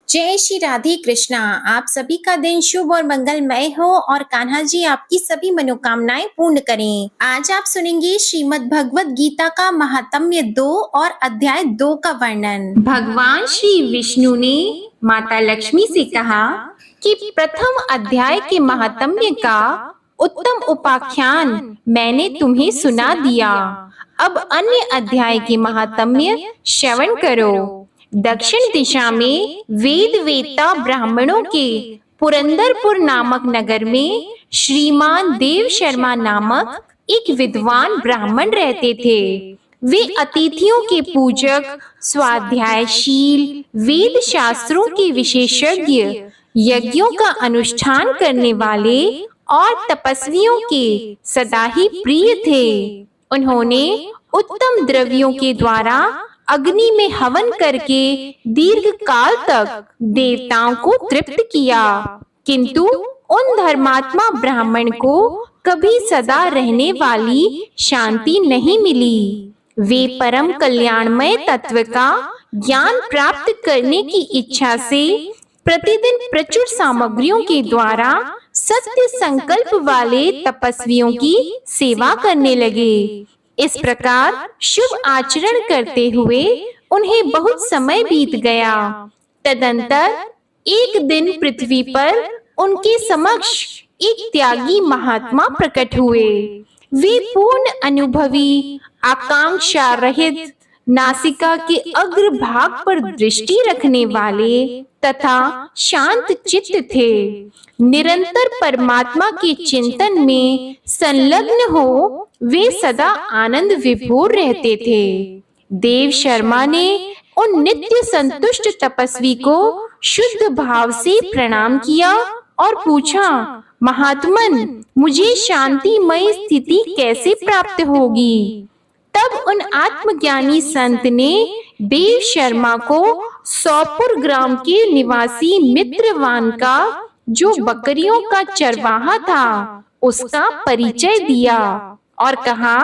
जय श्री राधे कृष्णा। आप सभी का दिन शुभ और मंगलमय हो और कान्हा जी आपकी सभी मनोकामनाएं पूर्ण करें। आज आप सुनेंगे श्रीमद् भगवत गीता का महात्म्य 2 और अध्याय 2 का वर्णन। भगवान श्री विष्णु ने माता लक्ष्मी से कहा कि प्रथम अध्याय के महात्म्य का उत्तम उपाख्यान मैंने तुम्हें सुना दिया। अब अन्य अध्याय के महात्म्य श्रवण करो। दक्षिण दिशा में वेद वेत्ता ब्राह्मणों के पुरंदरपुर नामक नगर में श्रीमान देव शर्मा नामक एक विद्वान ब्राह्मण रहते थे। वे अतिथियों के पूजक, स्वाध्यायशील, वेद शास्त्रों के विशेषज्ञ, यज्ञों का अनुष्ठान करने वाले और तपस्वियों के सदा ही प्रिय थे। उन्होंने उत्तम द्रव्यों के द्वारा अग्नि में हवन करके दीर्घ काल तक देवताओं को तृप्त किया, किंतु उन धर्मात्मा ब्राह्मण को कभी सदा रहने वाली शांति नहीं मिली। वे परम कल्याणमय तत्व का ज्ञान प्राप्त करने की इच्छा से प्रतिदिन प्रचुर सामग्रियों के द्वारा सत्य संकल्प वाले तपस्वियों की सेवा करने लगे। इस प्रकार शुभ आचरण करते हुए उन्हें बहुत समय बीत गया। तदंतर एक दिन पृथ्वी पर उनके समक्ष एक त्यागी महात्मा प्रकट हुए। वे पूर्ण अनुभवी, आकांक्षा रहित, नासिका के अग्र भाग पर दृष्टि रखने वाले तथा शांत चित्त थे। निरंतर परमात्मा के चिंतन में संलग्न हो वे सदा आनंद विभोर रहते थे। देव शर्मा ने उन नित्य संतुष्ट तपस्वी को शुद्ध भाव से प्रणाम किया और पूछा, महात्मन, मुझे शांतिमय स्थिति कैसे प्राप्त होगी? तब उन आत्मज्ञानी संत ने देव शर्मा को सौपुर ग्राम के निवासी मित्रवान का, जो बकरियों का चरवाहा था, उसका परिचय दिया और कहा,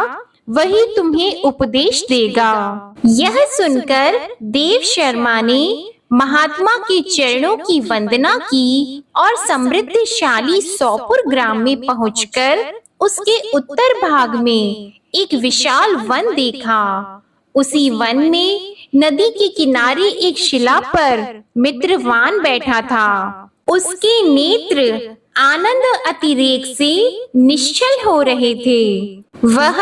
वही तुम्हें उपदेश देगा। यह सुनकर देव शर्मा ने महात्मा के चरणों की वंदना की और समृद्धशाली सौपुर ग्राम में पहुंचकर उसके उत्तर भाग में एक विशाल वन देखा। उसी वन में नदी के किनारे एक शिला पर मित्रवान बैठा था। उसके नेत्र आनंद अतिरेक से निश्चल हो रहे थे। वह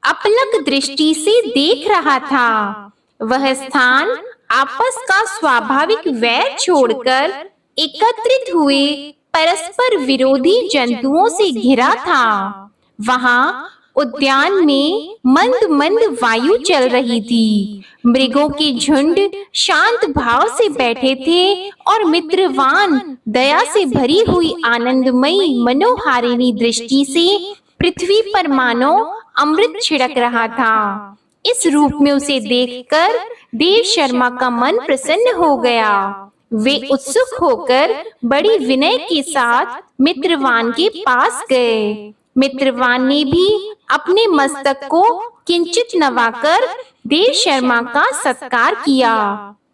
अपलक दृष्टि से देख रहा था। वह स्थान आपस का स्वाभाविक वैर छोड़कर एकत्रित हुए परस्पर विरोधी जंतुओं से घिरा था। वहां उद्यान में मंद मंद वायु चल रही थी। मृगों के झुंड शांत भाव से बैठे थे और मित्रवान दया से भरी हुई आनंदमयी मनोहारिणी दृष्टि से पृथ्वी पर मानो अमृत छिड़क रहा था। इस रूप में उसे देखकर देव शर्मा का मन प्रसन्न हो गया। वे उत्सुक होकर बड़ी विनय के साथ मित्रवान के पास गए। मित्रवान ने भी अपने मस्तक को किंचित नवाकर देव शर्मा का सत्कार किया।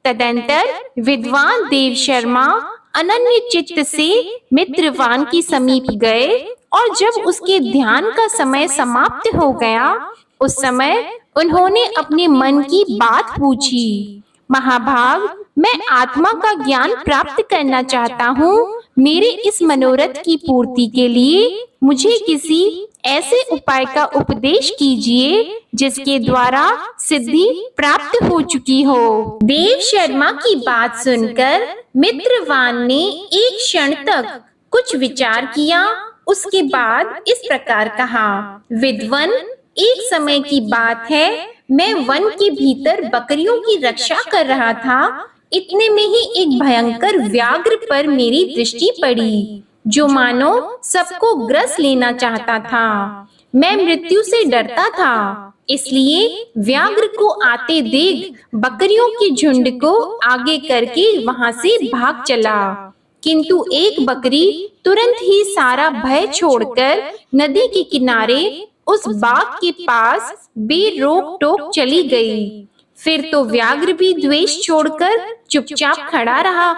तदंतर विद्वान देव शर्मा अनन्य चित्त से मित्रवान के समीप गए और जब उसके ध्यान का समय समाप्त हो गया, उस समय उन्होंने अपने मन की बात पूछी। महाभाग, मैं आत्मा का ज्ञान प्राप्त करना चाहता हूँ। मेरे इस मनोरथ की पूर्ति के लिए मुझे किसी ऐसे उपाय का उपदेश कीजिए जिसके द्वारा सिद्धि प्राप्त हो चुकी हो। देव शर्मा की बात सुनकर मित्रवान ने एक क्षण तक कुछ विचार किया। उसके बाद इस प्रकार कहा, विद्वन, एक समय की बात है, मैं वन के भीतर बकरियों की रक्षा कर रहा था। इतने में ही एक भयंकर व्याघ्र पर मेरी दृष्टि पड़ी, जो मानो सबको ग्रस लेना चाहता था। मैं मृत्यु से डरता था, इसलिए व्याघ्र को आते देख बकरियों के झुंड को आगे करके वहां से भाग चला। किंतु एक बकरी तुरंत ही सारा भय छोड़कर नदी के किनारे उस बाग के पास बेरोक टोक चली गई। फिर तो व्याघ्र भी द्वेष छोड़कर चुपचाप खड़ा रहा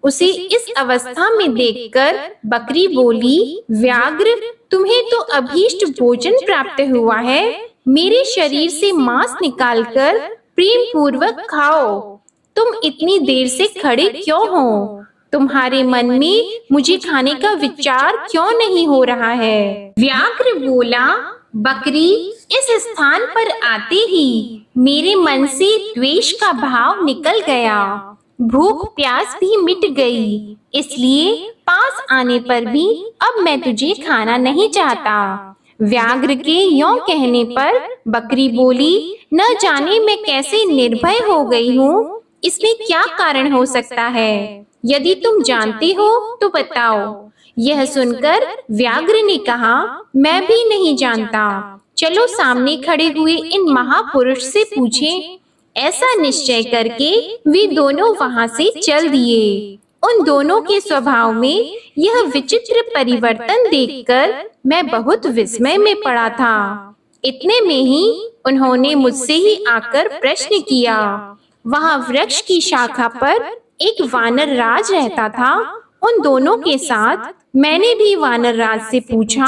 उसे इस अवस्था में देखकर बकरी बोली, व्याघ्र, तुम्हें तो अभीष्ट भोजन प्राप्त हुआ है। मेरे शरीर से मांस निकालकर प्रेम पूर्वक खाओ। तुम इतनी देर से खड़े क्यों हो? तुम्हारे मन में मुझे खाने का विचार क्यों नहीं हो रहा है? व्याघ्र बोला, बकरी, इस स्थान पर आते ही मेरे मन से द्वेष का भाव निकल गया। भूख प्यास भी मिट गई, इसलिए पास आने पर भी अब मैं तुझे खाना नहीं चाहता। व्याघ्र के यों कहने पर बकरी बोली, न जाने मैं कैसे निर्भय हो गई हूँ। इसमें क्या कारण हो सकता है? यदि तुम जानते हो तो बताओ। यह सुनकर व्याघ्र ने कहा, मैं भी नहीं जानता। चलो सामने खड़े हुए इन महापुरुष से पूछें। ऐसा निश्चय करके वे दोनों वहां से चल दिए। उन दोनों के स्वभाव में यह विचित्र परिवर्तन देखकर मैं बहुत विस्मय में पड़ा था। इतने में ही उन्होंने मुझसे ही आकर प्रश्न किया। वहां वृक्ष की शाखा पर एक वानर राज रहता था। उन दोनों के साथ मैंने भी वानर राज से पूछा।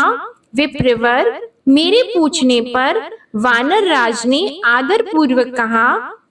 विप्रवर, मेरे पूछने पर वानर राज ने आदर पूर्वक कहा,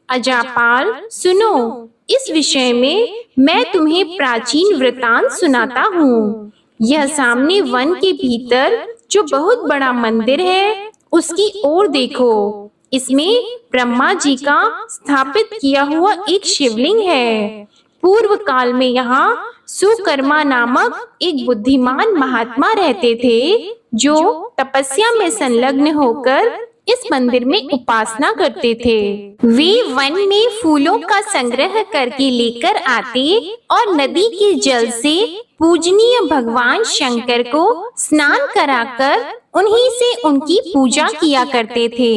अजापाल, सुनो, इस विषय में मैं तुम्हें प्राचीन वृतांत सुनाता हूँ। यह सामने वन के भीतर जो बहुत बड़ा मंदिर है, उसकी ओर देखो। इसमें ब्रह्मा जी का स्थापित किया हुआ एक शिवलिंग है। पूर्व काल में यहाँ सुकर्मा नामक एक बुद्धिमान महात्मा रहते थे, जो तपस्या में संलग्न होकर इस मंदिर में उपासना करते थे। वे वन में फूलों का संग्रह करके लेकर आते और नदी के जल से पूजनीय भगवान शंकर को स्नान कराकर उन्हीं से उनकी पूजा किया करते थे।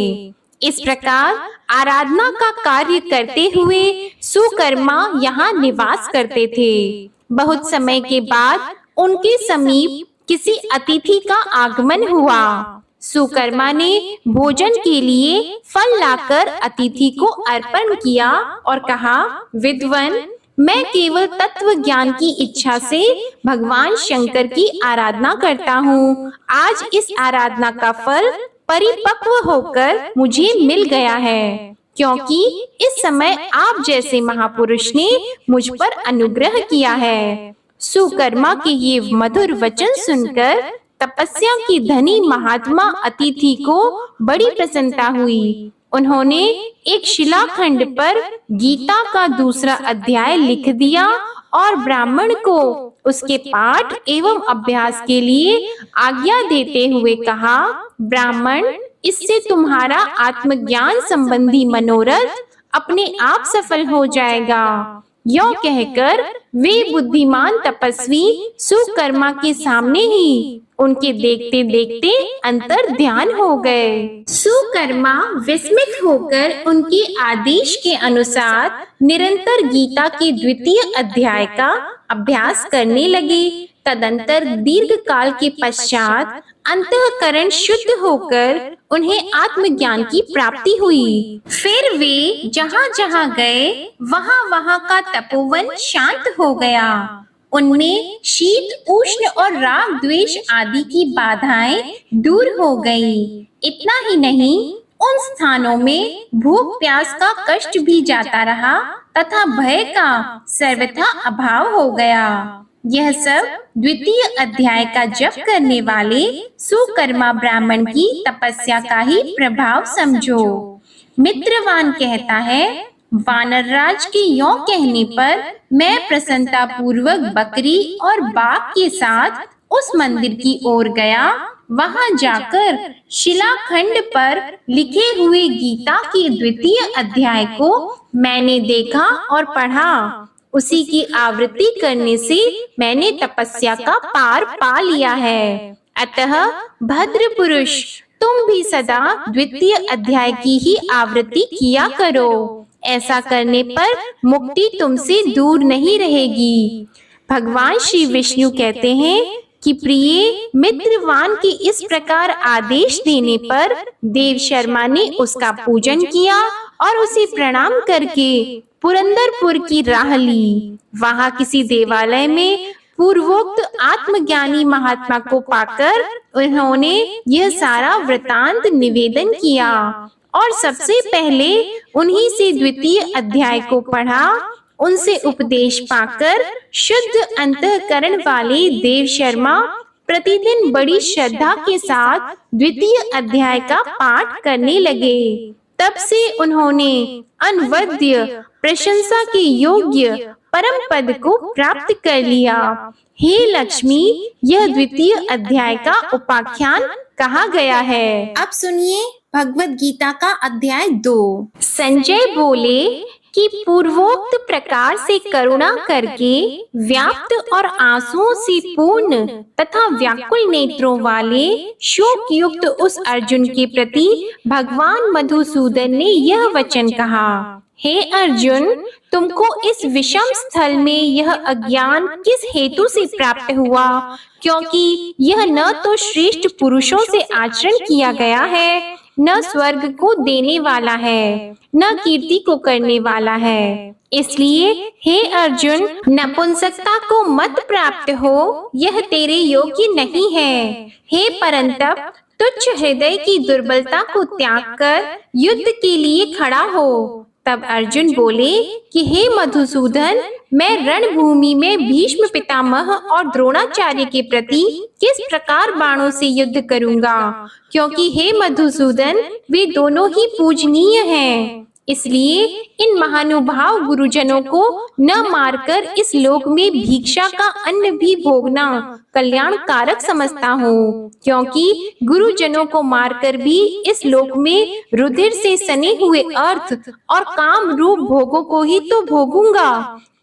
इस प्रकार आराधना का कार्य करते हुए सुकर्मा यहाँ निवास करते थे। बहुत समय के बाद उनके समीप किसी अतिथि का आगमन हुआ। सुकर्मा ने भोजन के लिए फल लाकर अतिथि को अर्पण किया और कहा, विद्वन, मैं केवल तत्व ज्ञान की इच्छा से भगवान शंकर की आराधना करता हूँ। आज इस आराधना का फल परिपक्व होकर मुझे मिल गया है, क्योंकि इस समय आप जैसे महापुरुष ने मुझ पर अनुग्रह किया है। सुकर्मा के ये मधुर वचन सुनकर तपस्या की धनी महात्मा अतिथि को बड़ी प्रसन्नता हुई। उन्होंने एक शिलाखंड पर गीता का दूसरा अध्याय लिख दिया और ब्राह्मण को उसके पाठ एवं अभ्यास के लिए आज्ञा देते हुए कहा, ब्राह्मण, इससे तुम्हारा आत्मज्ञान संबंधी मनोरथ अपने आप सफल हो जाएगा। यों कहकर वे बुद्धिमान तपस्वी सुकर्मा के सामने ही उनके देखते देखते अंतर ध्यान हो गए। सुकर्मा विस्मित होकर उनके आदेश के अनुसार निरंतर गीता के द्वितीय अध्याय का अभ्यास करने लगे। तदंतर दीर्घ काल के पश्चात अंतःकरण शुद्ध होकर उन्हें आत्मज्ञान की प्राप्ति हुई। फिर वे जहाँ जहाँ गए वहाँ वहाँ का तपोवन शांत हो गया। उनमें शीत उष्ण और राग द्वेष आदि की बाधाएं दूर हो गई। इतना ही नहीं, उन स्थानों में भूख प्यास का कष्ट भी जाता रहा तथा भय का सर्वथा अभाव हो गया। यह सब द्वितीय अध्याय का जप करने वाले सुकर्मा ब्राह्मण की तपस्या का ही प्रभाव समझो। मित्रवान कहता है, वानरराज के यों कहने पर मैं प्रसन्नता पूर्वक बकरी और बाघ के साथ उस मंदिर की ओर गया। वहां जाकर शिलाखंड पर लिखे हुए गीता के द्वितीय अध्याय को मैंने देखा और पढ़ा। उसी की आवृत्ति करने से मैंने तपस्या का पार पा लिया है। अतः भद्र पुरुष, तुम भी सदा द्वितीय अध्याय की ही आवृत्ति किया करो। ऐसा करने पर मुक्ति तुमसे दूर नहीं रहेगी। भगवान श्री विष्णु कहते हैं कि प्रिय मित्रवान के इस प्रकार आदेश देने पर देव शर्मा ने उसका पूजन किया और उसे प्रणाम करके पुरंदरपुर की राह ली। वहां किसी देवालय में पूर्वोक्त आत्मज्ञानी महात्मा को पाकर उन्होंने यह सारा वृतांत निवेदन किया और सबसे पहले उन्हीं से द्वितीय अध्याय को पढ़ा। उनसे उपदेश पाकर शुद्ध अंतःकरण वाले देव शर्मा प्रतिदिन बड़ी श्रद्धा के साथ द्वितीय अध्याय का पाठ करने लगे। तब से उन्होंने अनवद्य प्रशंसा के योग्य परम पद को प्राप्त कर लिया। हे लक्ष्मी, यह द्वितीय अध्याय का उपाख्यान कहा गया है। अब सुनिए भगवत गीता का अध्याय 2। संजय बोले कि पूर्वोक्त प्रकार से करुणा करके व्याप्त और आंसुओं से पूर्ण तथा व्याकुल नेत्रों वाले शोक युक्त उस अर्जुन के प्रति भगवान मधुसूदन ने यह वचन कहा, हे अर्जुन, तुमको इस विषम स्थल में यह अज्ञान किस हेतु से प्राप्त हुआ? क्योंकि यह न तो श्रेष्ठ पुरुषों से आचरण किया गया है, न स्वर्ग को देने वाला है, न कीर्ति को करने वाला है। इसलिए हे अर्जुन, नपुंसकता को मत प्राप्त हो, यह तेरे योग्य नहीं है। हे परंतप, तुच्छ हृदय की दुर्बलता को त्याग कर युद्ध के लिए खड़ा हो। तब अर्जुन बोले कि हे मधुसूदन, मैं रणभूमि में भीष्म पितामह और द्रोणाचार्य के प्रति किस प्रकार बाणों से युद्ध करूंगा? क्योंकि हे मधुसूदन, वे दोनों ही पूजनीय हैं। इसलिए इन महानुभाव गुरुजनों को न मारकर इस लोक में भिक्षा का अन्न भी भोगना कल्याणकारक समझता हूँ। क्योंकि गुरुजनों को मारकर भी इस लोक में रुधिर से सने हुए अर्थ और काम रूप भोगों को ही तो भोगूंगा।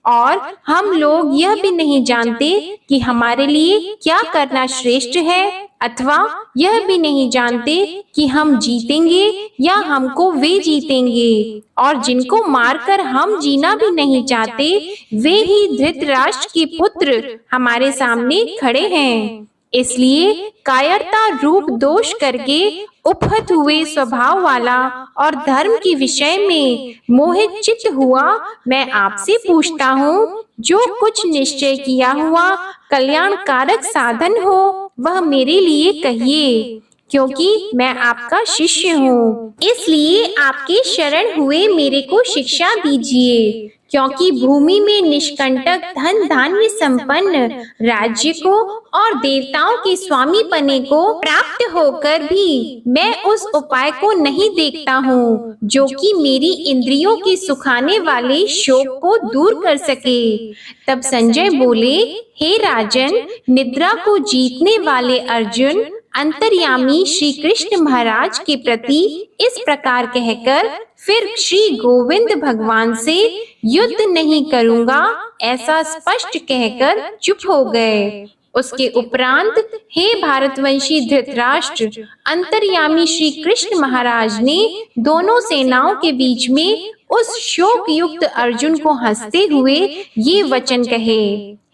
और हम लोग यह भी नहीं जानते कि हमारे लिए क्या करना श्रेष्ठ है, अथवा यह भी नहीं जानते कि हम जीतेंगे या हमको वे जीतेंगे। और जिनको मारकर हम जीना भी नहीं चाहते, वे ही धृतराष्ट्र के पुत्र हमारे सामने खड़े हैं। इसलिए कायरता रूप दोष करके उपहत हुए स्वभाव वाला और धर्म के विषय में मोहित चित्त हुआ मैं आपसे पूछता हूँ, जो कुछ निश्चय किया हुआ कल्याणकारक साधन हो वह मेरे लिए कहिए, क्योंकि मैं आपका शिष्य हूँ। इसलिए आपके शरण हुए मेरे को शिक्षा दीजिए। क्योंकि भूमि में निष्कंटक धन धान्य संपन्न राज्य को और देवताओं के स्वामी पने को प्राप्त होकर भी मैं उस उपाय को नहीं देखता हूँ जो कि मेरी इंद्रियों के सुखाने वाले शोक को दूर कर सके। तब संजय बोले, हे राजन, निद्रा को जीतने वाले अर्जुन अंतर्यामी श्री कृष्ण महाराज के प्रति इस प्रकार कहकर फिर श्री गोविंद भगवान से युद्ध नहीं करूंगा ऐसा स्पष्ट कहकर चुप हो गए। उसके उपरांत हे भारतवंशी धृतराष्ट्र, अंतर्यामी श्री कृष्ण महाराज ने दोनों सेनाओं के बीच में उस शोक युक्त अर्जुन को हंसते हुए ये वचन कहे,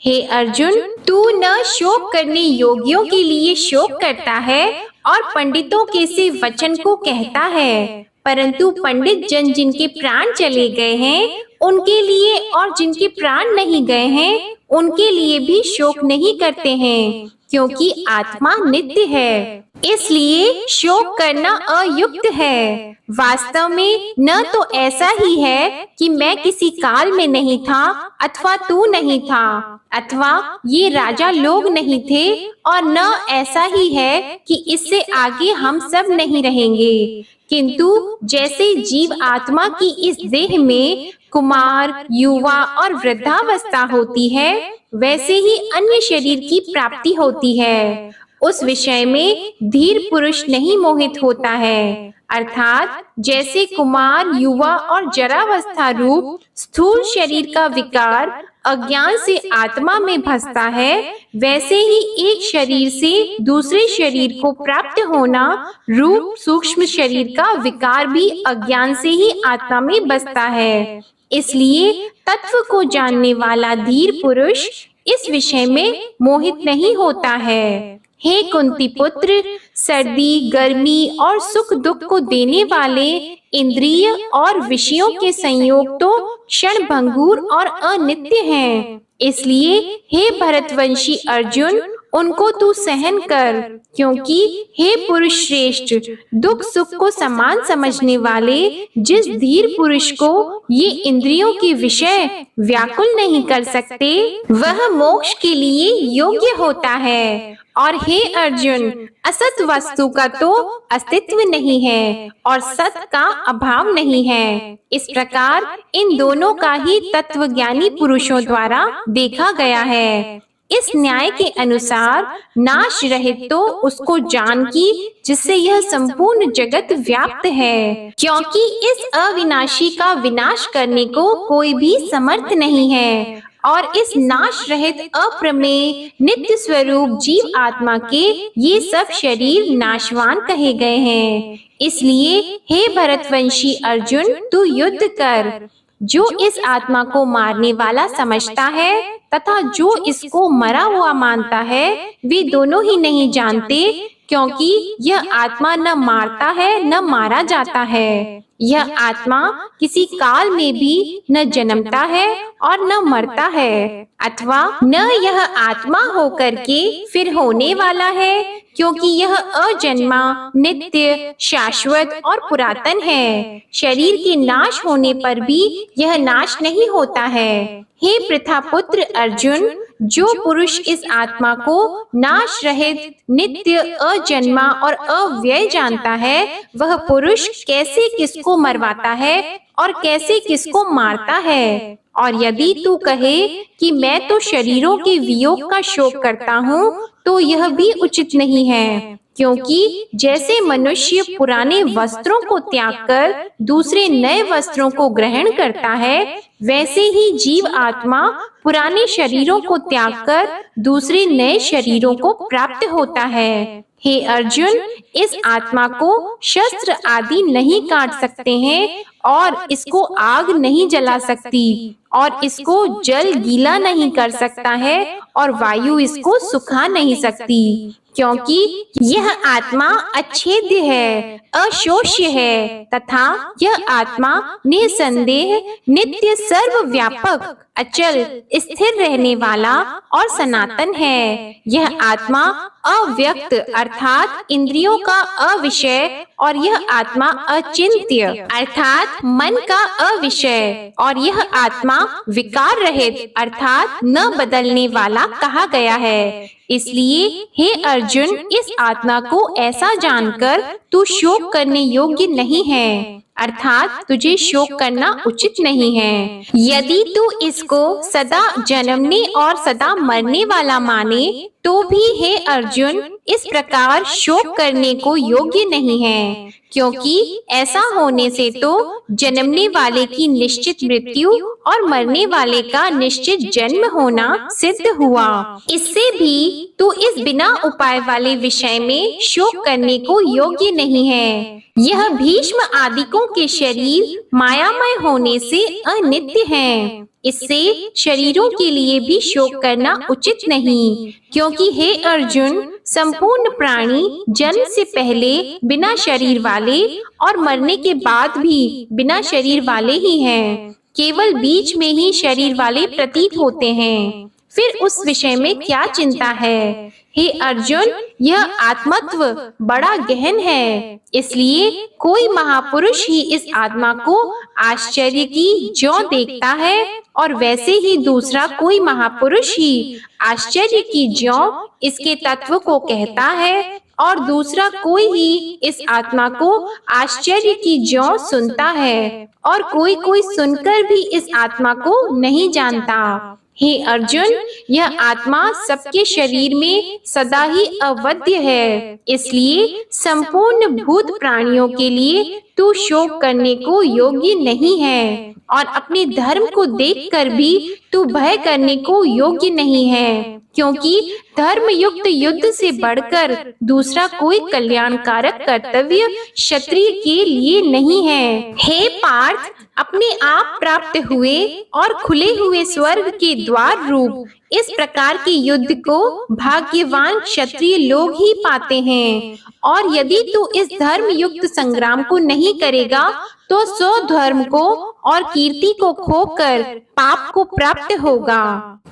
हे अर्जुन, तू न शोक करने योगियों के लिए शोक करता है और पंडितों के से वचन को कहता है, परंतु पंडित जन जिनके प्राण चले गए हैं उनके लिए और जिनके प्राण नहीं गए हैं उनके लिए भी शोक नहीं करते हैं, क्योंकि आत्मा नित्य है। इसलिए शोक करना अयुक्त है। वास्तव में न तो ऐसा ही है कि मैं किसी काल में नहीं था अथवा तू नहीं था अथवा ये राजा लोग नहीं थे, और न ऐसा ही है कि इससे आगे हम सब नहीं रहेंगे, किंतु जैसे जीव आत्मा की इस देह में कुमार, युवा और वृद्धावस्था होती है, वैसे ही अन्य शरीर की प्राप्ति होती है। उस विषय में धीर पुरुष नहीं मोहित होता है। अर्थात जैसे कुमार, युवा और जरावस्था रूप स्थूल शरीर का विकार अज्ञान से आत्मा में भसता है, वैसे ही एक शरीर से दूसरे शरीर को प्राप्त होना रूप सूक्ष्म शरीर का विकार भी अज्ञान से ही आत्मा में बसता है। इसलिए तत्व को जानने वाला धीर पुरुष इस विषय में मोहित नहीं होता है। हे कुंती पुत्र, सर्दी, गर्मी और सुख दुख को देने वाले इंद्रिय और विषयों के संयोग तो क्षण भंगुर और अनित्य हैं। इसलिए हे भरतवंशी अर्जुन, उनको तू सहन कर, क्योंकि हे पुरुष श्रेष्ठ, दुख सुख को समान समझने वाले जिस धीर पुरुष को ये इंद्रियों के विषय व्याकुल नहीं कर सकते, वह मोक्ष के लिए योग्य होता है। और हे अर्जुन, असत वस्तु का तो अस्तित्व नहीं है और सत का अभाव नहीं है। इस प्रकार इन दोनों का ही तत्वज्ञानी पुरुषों द्वारा देखा गया है। इस न्याय के अनुसार नाश रहित तो उसको जान की जिससे यह संपूर्ण जगत व्याप्त है, क्योंकि इस अविनाशी का विनाश करने को कोई भी समर्थ नहीं है। और इस नाश रहित अप्रमेय नित्य स्वरूप जीव आत्मा के ये सब शरीर नाशवान कहे गए हैं। इसलिए हे भरतवंशी अर्जुन, तू युद्ध कर। जो इस आत्मा को मारने वाला समझता है तथा जो इसको मरा हुआ मानता है, वे दोनों ही नहीं जानते, क्योंकि यह आत्मा न मारता है न मारा जाता है। यह आत्मा किसी काल में भी न जन्मता है और न मरता है, अथवा न यह आत्मा होकर के फिर होने वाला है, क्योंकि यह अजन्मा, नित्य, शाश्वत और पुरातन है। शरीर के नाश होने पर भी यह नाश नहीं होता है। हे प्रथापुत्र अर्जुन, जो पुरुष इस आत्मा को नाश रहित, नित्य, अजन्मा और अव्यय जानता है, वह पुरुष कैसे किसको मरवाता है और कैसे किसको मारता है। और यदि तू कहे कि मैं तो शरीरों के वियोग का शोक करता हूँ, तो यह भी उचित नहीं है, क्योंकि जैसे मनुष्य पुराने वस्त्रों को त्याग कर दूसरे नए वस्त्रों को ग्रहण करता है, वैसे ही जीव आत्मा पुराने शरीरों को त्याग कर दूसरे नए शरीरों को प्राप्त होता है। हे अर्जुन, इस आत्मा को शस्त्र आदि नहीं काट सकते हैं और इसको आग नहीं जला सकती और इसको जल गीला नहीं कर सकता है और वायु इसको सुखा नहीं सकती, क्योंकि यह आत्मा अच्छेद्य है, अशोष्य है तथा यह आत्मा निसंदेह, नित्य, सर्वव्यापक, अचल, स्थिर रहने वाला और सनातन है। यह आत्मा अव्यक्त अर्थात इंद्रियों का अविषय और यह आत्मा अचिंत्य अर्थात मन का अविषय और यह आत्मा विकार रहित अर्थात न बदलने वाला कहा गया है। इसलिए हे अर्जुन, इस आत्मा को ऐसा जानकर तू शोक करने योग्य नहीं है, अर्थात तुझे शोक करना उचित नहीं है। यदि तू इसको सदा जन्मने और सदा मरने वाला माने, तो भी हे अर्जुन, इस प्रकार शोक करने को योग्य नहीं है, क्योंकि ऐसा होने से तो जन्मने वाले की निश्चित मृत्यु और मरने वाले का निश्चित जन्म होना सिद्ध हुआ। इससे भी तू इस बिना उपाय वाले विषय में शोक करने को योग्य नहीं है। यह भीष्म आदिकों के शरीर मायामय होने से अनित्य हैं। इससे शरीरों के लिए भी शोक करना उचित नहीं, क्योंकि हे अर्जुन, संपूर्ण प्राणी जन्म से पहले बिना शरीर वाले और मरने के बाद भी बिना शरीर वाले ही हैं। केवल बीच में ही शरीर वाले प्रतीत होते हैं। फिर उस विषय में क्या चिंता है? हे अर्जुन, यह आत्मत्व बड़ा गहन है, इसलिए कोई महापुरुष ही इस आत्मा को आश्चर्य की ज्यों देखता है और वैसे ही दूसरा कोई महापुरुष ही आश्चर्य की ज्यों इसके तत्व को कहता है और दूसरा कोई ही इस आत्मा को आश्चर्य की ज्यों सुनता है और कोई कोई सुनकर भी इस आत्मा को नहीं जानता। हे अर्जुन, यह आत्मा सबके शरीर में सदा ही अवध्य है, इसलिए संपूर्ण भूत प्राणियों के लिए तू शोक करने को योग्य नहीं है और अपने धर्म को देखकर भी तू भय करने को योग्य नहीं है, क्योंकि धर्म युक्त युद्ध से बढ़कर दूसरा कोई कल्याणकारक कर्तव्य क्षत्रिय के लिए नहीं है। हे पार्थ, अपने आप प्राप्त हुए और खुले हुए स्वर्ग के द्वार रूप इस प्रकार के युद्ध को भाग्यवान क्षत्रिय लोग ही पाते हैं। और यदि तू इस धर्म युक्त संग्राम को नहीं करेगा तो स्वधर्म को और कीर्ति को खोकर पाप को प्राप्त होगा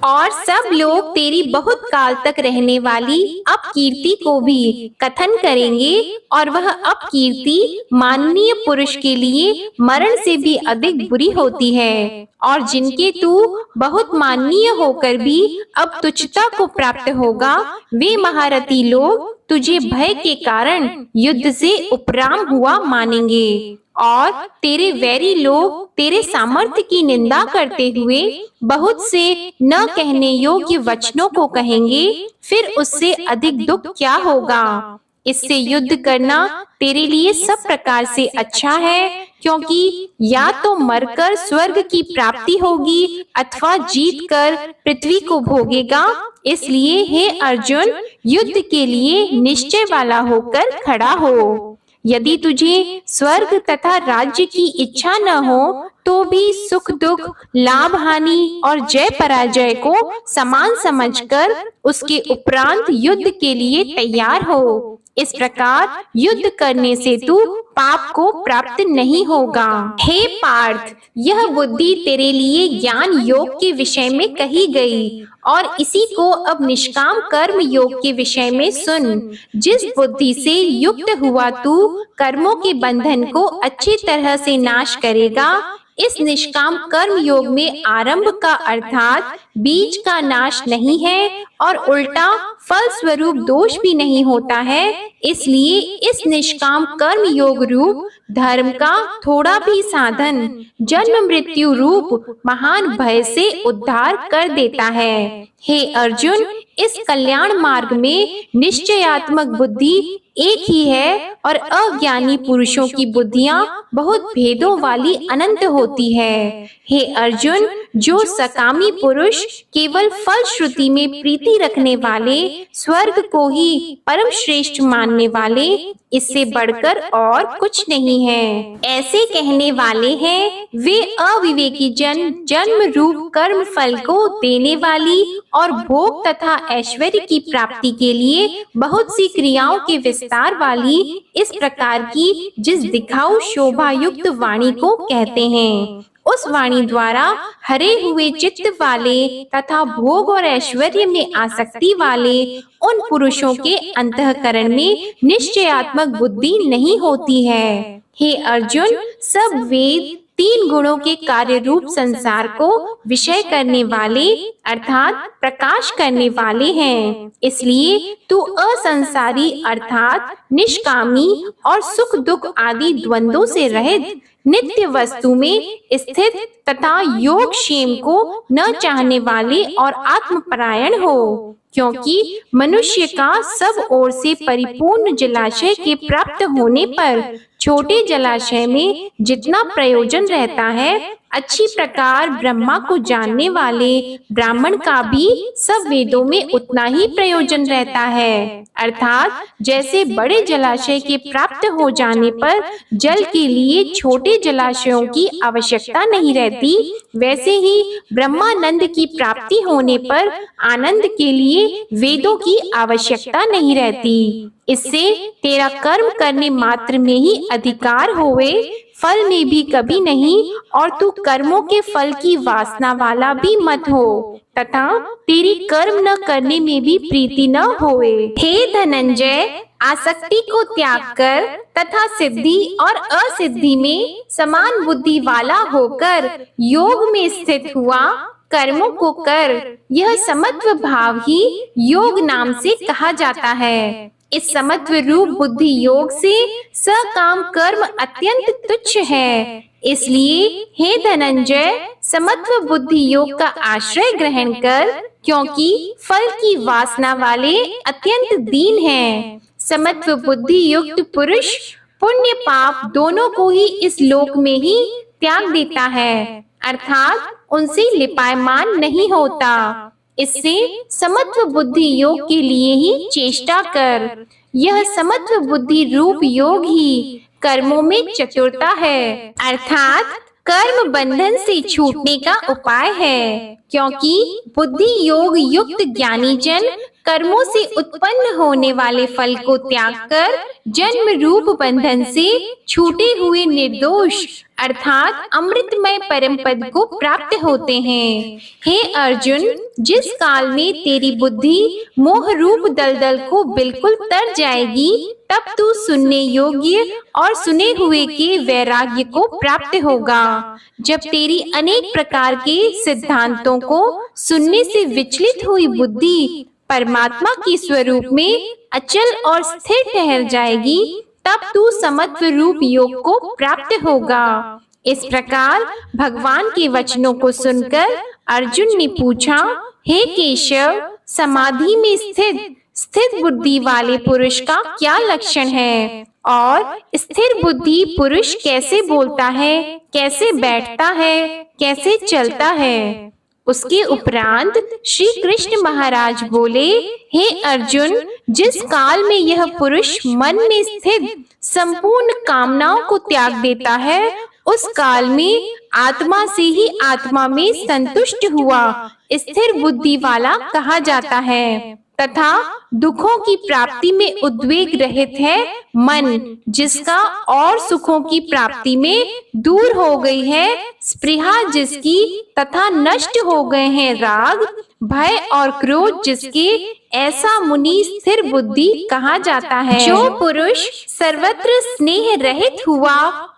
और सब लोग तेरी बहुत काल तक रहने वाली अपकीर्ति को भी कथन करेंगे और वह अपकीर्ति माननीय पुरुष के लिए मरण से भी अधिक बुरी होती है और जिनके तू बहुत माननीय होकर भी अब तुच्छता को प्राप्त होगा वे महारथी लोग तुझे भय के कारण युद्ध से उपराम हुआ मानेंगे और तेरे वैरी लोग तेरे सामर्थ्य की निंदा करते हुए बहुत से न कहने योग्य वचनों को कहेंगे। फिर उससे अधिक दुख क्या होगा। इससे युद्ध करना तेरे लिए सब प्रकार से अच्छा है, क्योंकि या तो मरकर स्वर्ग की प्राप्ति होगी अथवा जीतकर पृथ्वी को भोगेगा। इसलिए हे अर्जुन, युद्ध के लिए निश्चय वाला होकर खड़ा हो। यदि तुझे स्वर्ग तथा राज्य की इच्छा न हो तो भी सुख दुख, लाभ हानि और जय पराजय को समान समझकर उसके उपरांत युद्ध के लिए तैयार हो। इस प्रकार युद्ध करने से तू पाप को प्राप्त नहीं होगा। हे पार्थ, यह बुद्धि तेरे लिए ज्ञान योग के विषय में कही गई और इसी को अब निष्काम कर्म योग के विषय में सुन। जिस बुद्धि से युक्त हुआ तू कर्मों के बंधन को अच्छी तरह से नाश करेगा, इस निष्काम कर्म योग में आरंभ का अर्थात बीज का नाश नहीं है और उल्टा फल स्वरूप दोष भी नहीं होता है। इसलिए इस निष्काम कर्म योग रूप धर्म का थोड़ा भी साधन जन्म मृत्यु रूप महान भय से उद्धार कर देता है। हे अर्जुन, इस कल्याण मार्ग में निश्चयात्मक बुद्धि एक ही है और अज्ञानी पुरुषों की बुद्धियां बहुत भेदों वाली अनंत होती है। हे अर्जुन, जो सकामी पुरुष केवल फल श्रुति में प्रीति रखने वाले, स्वर्ग को ही परम श्रेष्ठ मानने वाले, इससे बढ़कर और कुछ नहीं है, ऐसे कहने वाले हैं। वे अविवेकी जन जन्म रूप कर्म फल को देने वाली और भोग तथा ऐश्वर्य की प्राप्ति के लिए बहुत सी क्रियाओं के विस्तार वाली इस प्रकार की जिस दिखाऊ शोभा युक्त वाणी को कहते हैं, उस वाणी द्वारा हरे हुए चित्त वाले तथा भोग और ऐश्वर्य में आसक्ति वाले उन पुरुषों के अंतःकरण में निश्चयात्मक बुद्धि नहीं होती है। हे अर्जुन, सब वेद तीन गुणों के कार्य रूप संसार को विषय करने वाले अर्थात प्रकाश करने वाले हैं। इसलिए तू असंसारी अर्थात निष्कामी और सुख दुख आदि द्वंद्वों से रहित नित्य वस्तु में स्थित तथा योग क्षेम को न चाहने वाले और आत्मपरायण हो, क्योंकि मनुष्य का सब ओर से परिपूर्ण जलाशय के प्राप्त होने पर छोटे जलाशय में जितना प्रयोजन रहता है, अच्छी प्रकार ब्रह्मा को जानने वाले ब्राह्मण का भी सब वेदों में उतना ही प्रयोजन रहता है। अर्थात जैसे बड़े जलाशय के प्राप्त हो जाने पर जल के लिए छोटे जलाशयों की आवश्यकता नहीं रहती, वैसे ही ब्रह्मानंद की प्राप्ति होने पर आनंद के लिए वेदों की आवश्यकता नहीं रहती। इससे तेरा कर्म करने मात्र में ही अधिकार होवे, फल में भी कभी नहीं, और तू कर्मों के फल की वासना वाला भी मत हो तथा तेरी कर्म न करने में भी प्रीति न होवे। हे धनंजय, आसक्ति को त्याग कर तथा सिद्धि और असिद्धि में समान बुद्धि वाला होकर योग में स्थित हुआ कर्मों को कर। यह समत्व भाव ही योग नाम से कहा जाता है। इस समत्व रूप बुद्धि योग से सकाम कर्म अत्यंत तुच्छ है। इसलिए हे धनंजय, समत्व बुद्धि योग का आश्रय ग्रहण कर, क्योंकि फल की वासना वाले अत्यंत दीन हैं। समत्व बुद्धि युक्त पुरुष पुण्य पाप दोनों को ही इस लोक में ही त्याग देता है, अर्थात उनसे लिपायमान नहीं होता। इससे समत्व बुद्धि योग के लिए ही चेष्टा कर। यह समत्व बुद्धि रूप योग ही कर्मों में चतुरता है, अर्थात कर्म बंधन से छूटने का उपाय है, क्योंकि बुद्धि योग युक्त ज्ञानी जन कर्मों से उत्पन्न होने वाले फल को त्याग कर जन्म रूप बंधन से छूटे हुए निर्दोष अर्थात अमृतमय परम पद को प्राप्त होते हैं। हे अर्जुन, जिस काल में तेरी बुद्धि मोह रूप दलदल को बिल्कुल तर जाएगी, तब तू सुनने योग्य और सुने हुए के वैराग्य को प्राप्त होगा। जब तेरी अनेक प्रकार के सिद्धांतों को सुनने से विचलित हुई बुद्धि परमात्मा के स्वरूप में अचल और स्थिर ठहर जाएगी, तब तू समत्व रूप योग को प्राप्त होगा। इस प्रकार भगवान के वचनों को सुनकर अर्जुन ने पूछा, हे केशव, समाधि में स्थित बुद्धि वाले पुरुष का क्या लक्षण है और स्थिर बुद्धि पुरुष कैसे बोलता है, कैसे बैठता है, कैसे चलता है? उसके उपरांत श्री कृष्ण महाराज बोले, हे अर्जुन, जिस काल में यह पुरुष मन में स्थित संपूर्ण कामनाओं को त्याग देता है, उस काल में आत्मा से ही आत्मा में संतुष्ट हुआ स्थिर बुद्धि वाला कहा जाता है, तथा दुखों की प्राप्ति में उद्वेग रहित है मन, जिसका और सुखों की प्राप्ति में दूर हो गई है स्पृहा जिसकी, तथा नष्ट हो गए हैं राग, भय और क्रोध जिसके, ऐसा मुनि स्थिर बुद्धि कहा जाता है। जो पुरुष सर्वत्र स्नेह रहित हुआ,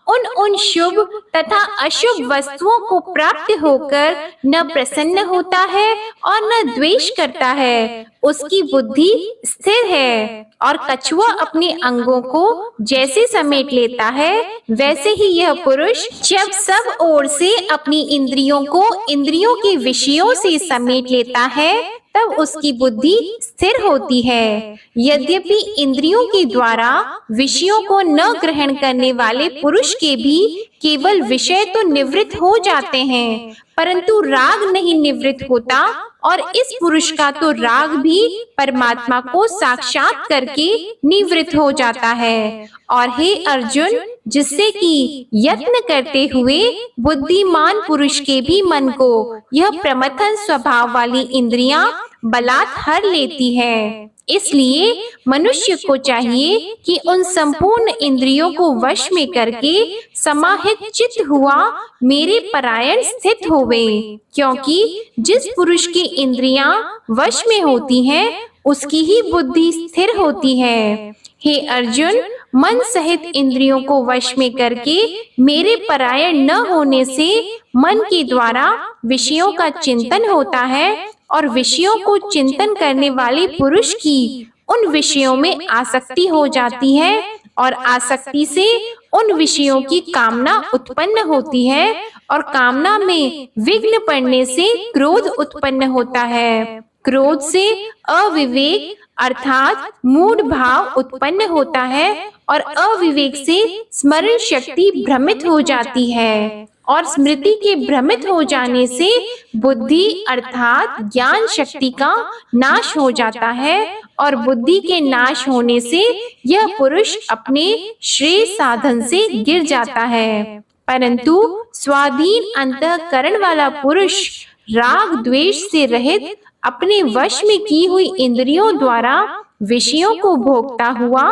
उन शुभ तथा अशुभ वस्तुओं को प्राप्त होकर न प्रसन्न होता है और न द्वेष करता है, उसकी बुद्धि स्थिर है। और कछुआ अपने अंगों को जैसे समेट लेता है, वैसे ही यह पुरुष जब सब ओर से अपनी इंद्रियों को इंद्रियों के विषयों से समेट लेता है, तब उसकी बुद्धि स्थिर होती है। यद्यपि इंद्रियों के द्वारा विषयों को न ग्रहण करने वाले पुरुष के भी केवल विषय तो निवृत्त हो जाते हैं, परंतु राग नहीं निवृत्त होता, और इस पुरुष का तो राग भी परमात्मा को साक्षात करके निवृत्त हो जाता है। और हे अर्जुन, जिससे कि यत्न करते हुए बुद्धिमान पुरुष के भी मन को यह प्रमथन स्वभाव वाली इंद्रियां बलात् हर लेती है। इसलिए मनुष्य को चाहिए कि उन संपूर्ण इंद्रियों को वश में करके समाहित चित्त हुआ मेरे परायण स्थित होवे, क्योंकि जिस पुरुष की इंद्रियां वश में होती हैं, उसकी ही बुद्धि स्थिर होती है। हे अर्जुन, मन सहित इंद्रियों को वश में करके मेरे परायण न होने से मन के द्वारा विषयों का चिंतन होता है, और विषयों को चिंतन करने वाले पुरुष की उन विषयों में आसक्ति हो जाती है, और आसक्ति से उन विषयों की कामना उत्पन्न होती है, और कामना में विघ्न पड़ने से क्रोध उत्पन्न होता है। क्रोध से अविवेक अर्थात मूढ़ भाव उत्पन्न होता है, और अविवेक से स्मरण शक्ति भ्रमित हो जाती है, और स्मृति के भ्रमित हो जाने से बुद्धि अर्थात ज्ञान शक्ति का नाश हो जाता है, और बुद्धि के नाश होने से यह पुरुष अपने श्रेय साधन से गिर जाता है। परंतु स्वाधीन अंतःकरण वाला पुरुष राग द्वेष से रहित अपने वश में की हुई इंद्रियों द्वारा विषयों को भोगता हुआ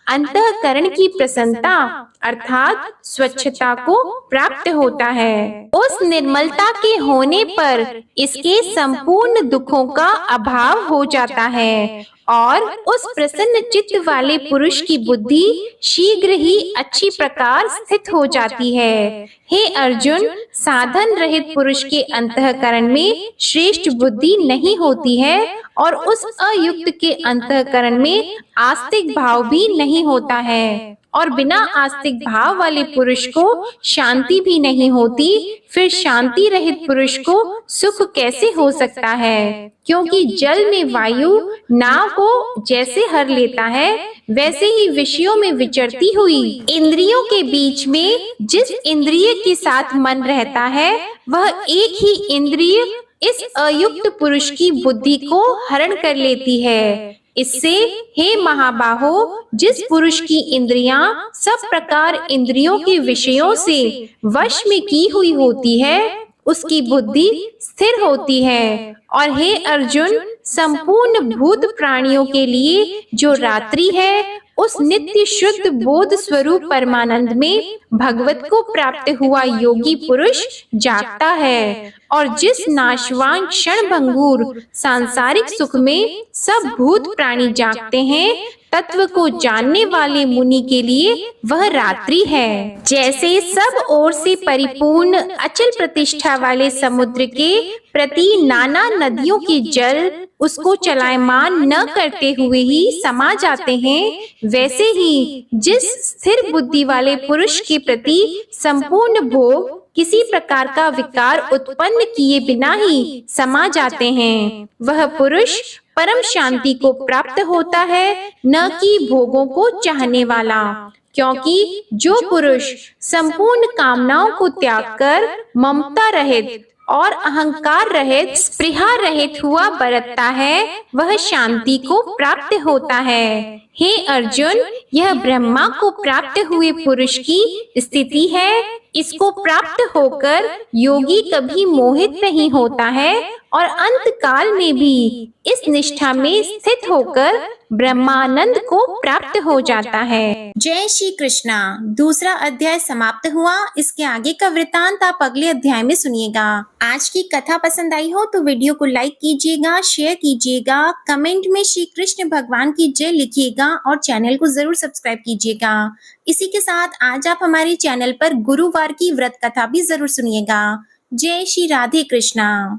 अंतःकरण की प्रसन्नता अर्थात स्वच्छता को प्राप्त होता है। उस निर्मलता के होने पर इसके संपूर्ण दुखों का अभाव हो जाता है, और उस प्रसन्न चित्त वाले पुरुष की बुद्धि शीघ्र ही अच्छी प्रकार स्थित हो जाती है। हे अर्जुन, साधन रहित पुरुष के अंतःकरण में श्रेष्ठ बुद्धि नहीं होती है, और उस अयुक्त के अंतःकरण में आस्तिक भाव भी नहीं होता है, और बिना आस्तिक भाव वाले पुरुष को शांति भी नहीं होती। फिर शांति रहित पुरुष को सुख कैसे हो सकता है? क्योंकि जल में वायु नाव को जैसे हर लेता है, वैसे ही विषयों में विचरती हुई इंद्रियों के बीच में जिस इंद्रिय के साथ मन रहता है, वह एक ही इंद्रिय इस अयुक्त पुरुष की बुद्धि को हरण कर लेती है। इससे हे महाबाहो, जिस पुरुष की इंद्रियां सब प्रकार इंद्रियों के विषयों से वश में की हुई होती है, उसकी बुद्धि स्थिर होती है। और हे अर्जुन, संपूर्ण भूत प्राणियों के लिए जो रात्रि है, उस नित्य शुद्ध बोध स्वरूप परमानंद में भगवत को प्राप्त हुआ योगी पुरुष जागता है। और जिस नाशवान क्षण भंगुर सांसारिक सुख में सब भूत प्राणी जागते हैं, तत्व को जानने वाले मुनि के लिए वह रात्रि है। जैसे सब ओर से परिपूर्ण अचल प्रतिष्ठा वाले समुद्र के प्रति नाना नदियों के जल उसको चलायमान न करते हुए ही समा जाते हैं, वैसे ही जिस स्थिर बुद्धि वाले पुरुष के प्रति संपूर्ण भोग किसी प्रकार का विकार उत्पन्न किए बिना ही समा जाते हैं, वह पुरुष परम शांति को प्राप्त होता है, न कि भोगों को चाहने वाला। क्योंकि जो पुरुष संपूर्ण कामनाओं को त्याग कर ममता रहित और अहंकार रहित स्पृहा रहित हुआ बरतता है, वह शांति को प्राप्त होता है। हे अर्जुन, यह ब्रह्मा को प्राप्त हुए पुरुष की स्थिति है। इसको प्राप्त होकर योगी कभी मोहित नहीं होता है और अंत काल में भी इस निष्ठा में स्थित होकर ब्रह्मानंद को प्राप्त हो जाता है। जय श्री कृष्णा। दूसरा अध्याय समाप्त हुआ। इसके आगे का वृतांत आप अगले अध्याय में सुनिएगा। आज की कथा पसंद आई हो तो वीडियो को लाइक कीजिएगा, शेयर कीजिएगा, कमेंट में श्री कृष्ण भगवान की जय लिखिएगा और चैनल को जरूर सब्सक्राइब कीजिएगा। इसी के साथ आज आप हमारे चैनल पर गुरुवार की व्रत कथा भी जरूर सुनिएगा। जय श्री राधे कृष्णा।